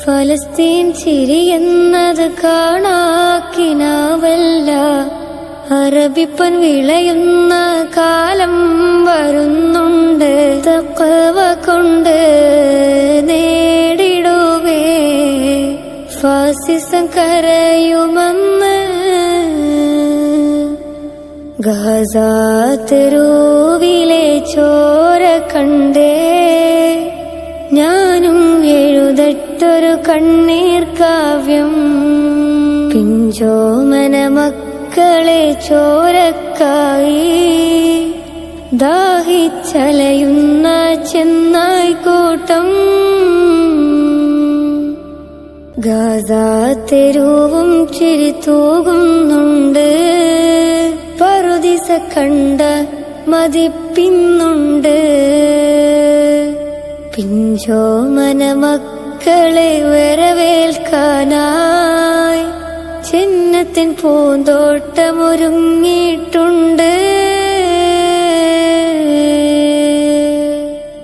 ഫലസ്തീൻ ചിരിയെന്നത് കാണാക്കിനാവല്ല. അറബിപ്പൻ വിളയുന്ന കാലം വരുന്നുണ്ട്. തഖ്വ കൊണ്ട് നേടിടുവേ ഫാസിസം കരയുമെന്ന്. ഗാസ തെരുവിലെ ചോര കണ്ടേ ഞാനും എഴുതട്ടൊരു കണ്ണീർ കാവ്യം. പിഞ്ചോമന മക്കളെ ചോരക്കായി ദാഹിച്ചലയുന്ന ചെന്നായ്ക്കൂട്ടം. ഗാസ തെരുവും ചിരിത്തൂകുന്നുണ്ട്. പറുദിസ കണ്ട മതിപ്പിന്നുണ്ട്. പിഞ്ചോമന മക്കളെ വരവേൽക്കാനായി ചിന്നത്തിൻ പൂന്തോട്ടമൊരുങ്ങിയിട്ടുണ്ട്.